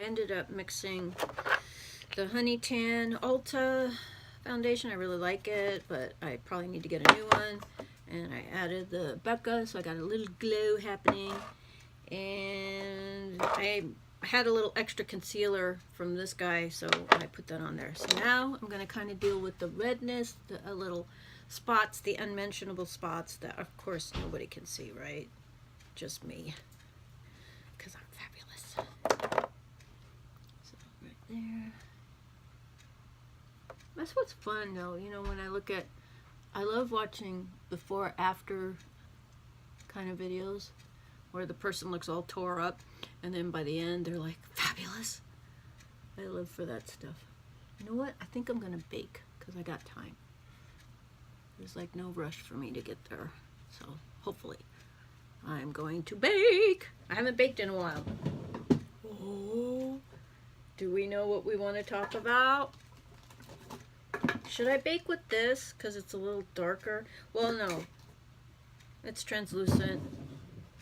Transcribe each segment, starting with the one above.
I ended up mixing the Honey Tan Ulta foundation. I really like it, but I probably need to get a new one. And I added the Becca, so I got a little glow happening. And I had a little extra concealer from this guy, so I put that on there. So now I'm going to kind of deal with the redness, the little spots, the unmentionable spots that, of course, nobody can see, right? Just me, because I'm fabulous. So right there. That's what's fun, though. You know, when I look at, I love watching before after kind of videos where the person looks all tore up and then by the end they're like fabulous. I live for that stuff. You know what? I think I'm gonna bake because I got time. There's like no rush for me to get there. So hopefully I'm going to bake. I haven't baked in a while. Oh, do we know what we want to talk about? Should I bake with this because it's a little darker? Well, no. It's translucent.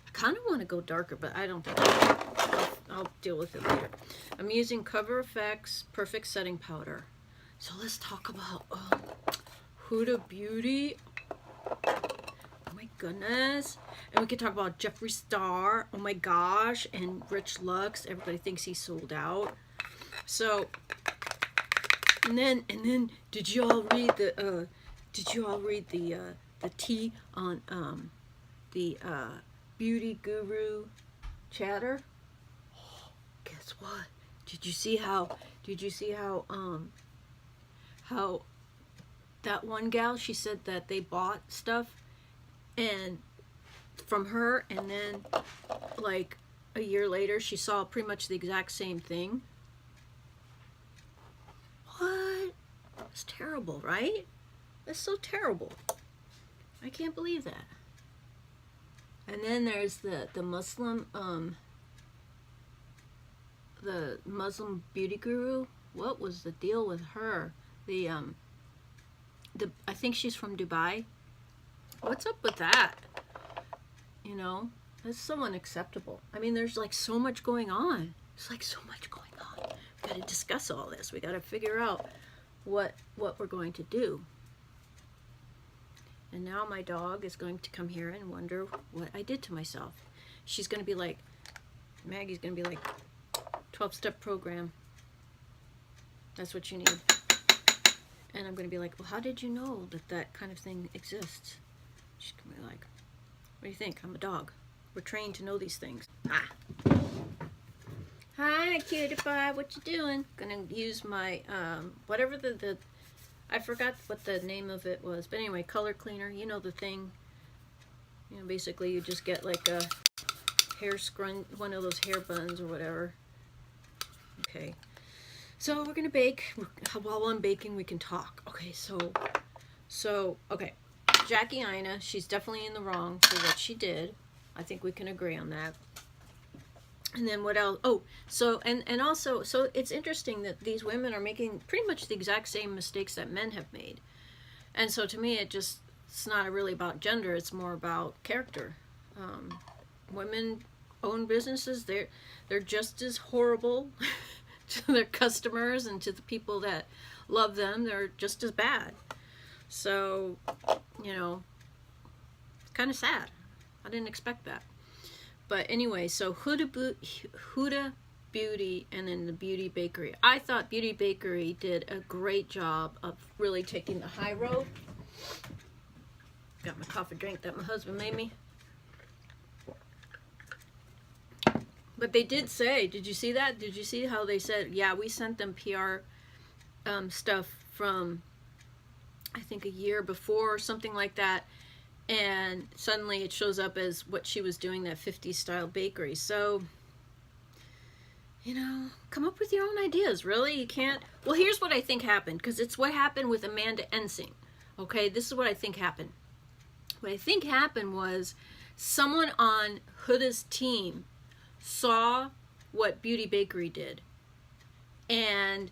I kind of want to go darker, but I don't think I'll deal with it later. I'm using Cover FX Perfect Setting Powder. So let's talk about Huda Beauty. Oh my goodness. And we could talk about Jeffree Star. Oh my gosh. And Rich Lux. Everybody thinks he's sold out. So, and then did you all read the tea on the beauty guru chatter? Guess what? Did you see how how that one gal, she said that they bought stuff and from her, and then like a year later she saw pretty much the exact same thing. What? It's terrible, right? That's so terrible. I can't believe that. And then there's the Muslim beauty guru. What was the deal with her? I think she's from Dubai. What's up with that? You know, that's so unacceptable. I mean, there's like so much going on. There's like so much going on. We got to discuss all this. We got to figure out what we're going to do. And now my dog is going to come here and wonder what I did to myself. She's going to be like, Maggie's going to be like, 12-step program. That's what you need. And I'm going to be like, well, how did you know that that kind of thing exists? She's going to be like, what do you think? I'm a dog. We're trained to know these things. Ah. Hi, cutie pie. What you doing? Going to use my, whatever the I forgot what the name of it was, but anyway, color cleaner. You know the thing. You know, basically you just get like a hair scrunch, one of those hair buns or whatever. Okay, so we're gonna bake. While I'm baking, we can talk. Okay, so okay, Jackie Ina, she's definitely in the wrong for what she did. I think we can agree on that. And then what else? Oh, so and also, so it's interesting that these women are making pretty much the exact same mistakes that men have made. And so to me, it's not really about gender. It's more about character. Women own businesses. They're just as horrible to their customers and to the people that love them. They're just as bad. So, you know, it's kind of sad. I didn't expect that. But anyway, so Huda Beauty and then the Beauty Bakery. I thought Beauty Bakery did a great job of really taking the high road. Got my coffee drink that my husband made me. But they did say, did you see that? Did you see how they said, yeah, we sent them PR stuff from, I think, a year before or something like that. And suddenly it shows up as what she was doing, that 50s style bakery. So, you know, come up with your own ideas. Really? You can't. Well, here's what I think happened, because it's what happened with Amanda Ensing. Okay, this is what I think happened. What I think happened was someone on Huda's team saw what Beauty Bakery did and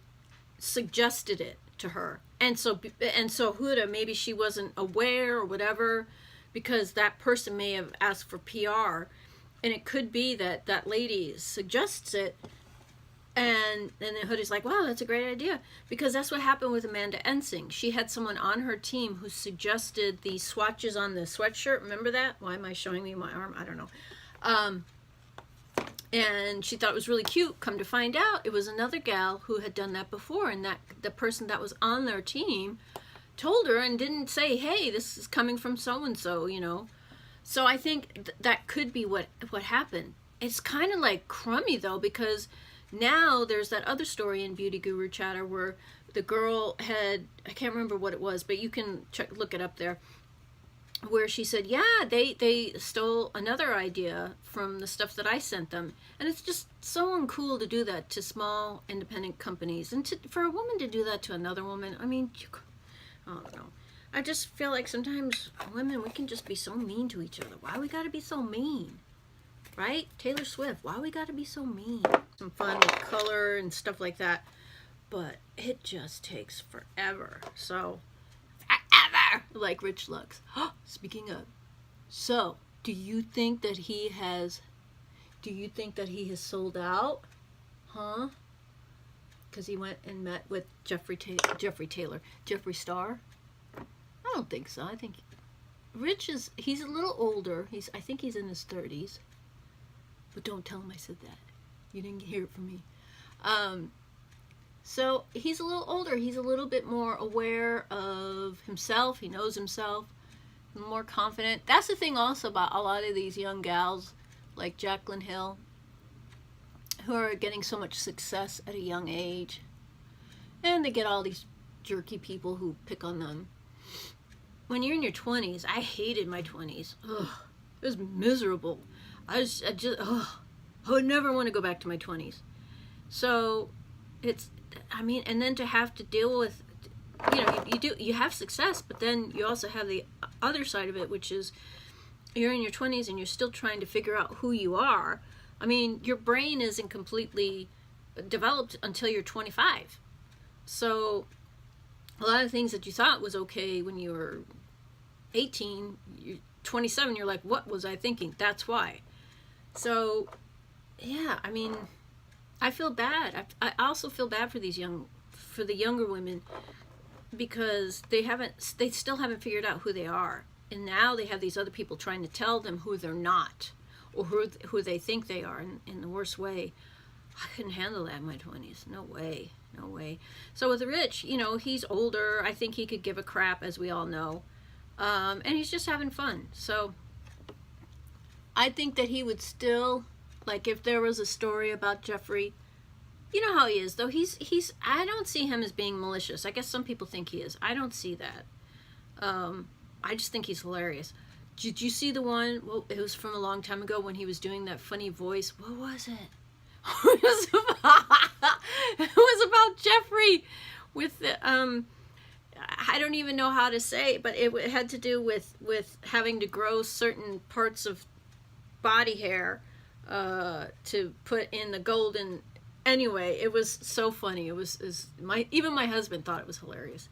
suggested it to her. And so Huda, maybe she wasn't aware or whatever, because that person may have asked for PR, and it could be that that lady suggests it, And then Huda's like, wow, that's a great idea. Because that's what happened with Amanda Ensing. She had someone on her team who suggested the swatches on the sweatshirt. Remember that? Why am I showing me my arm? I don't know. And she thought it was really cute. Come to find out, it was another gal who had done that before. And that the person that was on their team told her and didn't say, hey, this is coming from so-and-so, you know. So I think that could be what happened. It's kind of like crummy, though, because now there's that other story in Beauty Guru Chatter where the girl had, I can't remember what it was, but you can look it up there, where she said, yeah, they stole another idea from the stuff that I sent them. And it's just so uncool to do that to small independent companies. And for a woman to do that to another woman, I mean, I don't know. I just feel like sometimes women, we can just be so mean to each other. Why we gotta be so mean? Right? Taylor Swift, why we gotta be so mean? Some fun with color and stuff like that. But it just takes forever. So, forever! Like Rich Lux. Speaking of. So, do you think that he has sold out? Huh? Because he went and met with Jeffree Star? I don't think so. I think Rich he's a little older. I think he's in his 30s. But don't tell him I said that. You didn't hear it from me. So he's a little older. He's a little bit more aware of himself. He knows himself. More confident. That's the thing also about a lot of these young gals like Jaclyn Hill who are getting so much success at a young age. And they get all these jerky people who pick on them. When you're in your 20s, I hated my 20s. Ugh, it was miserable. I would never want to go back to my 20s. So and then to have to deal with, you have success, but then you also have the other side of it, which is you're in your 20s and you're still trying to figure out who you are. I mean, your brain isn't completely developed until you're 25. So a lot of things that you thought was okay when you were 18, you're 27, you're like, what was I thinking? That's why. So, yeah, I mean, I feel bad. I also feel bad for the younger women, because they still haven't figured out who they are. And now they have these other people trying to tell them who they're not, or who they think they are in the worst way. I couldn't handle that in my 20s. No way. No way. So with Rich, he's older. I think he could give a crap, as we all know. And he's just having fun. So I think that he would still, like, if there was a story about Jeffree, you know how he is, though. I don't see him as being malicious. I guess some people think he is. I don't see that. I just think he's hilarious. Did you see the one? Well, it was from a long time ago when he was doing that funny voice. What was it? It was about Jeffree with the I don't even know how to say, but it had to do with having to grow certain parts of body hair to put in the golden. Anyway, it was so funny. Even my husband thought it was hilarious.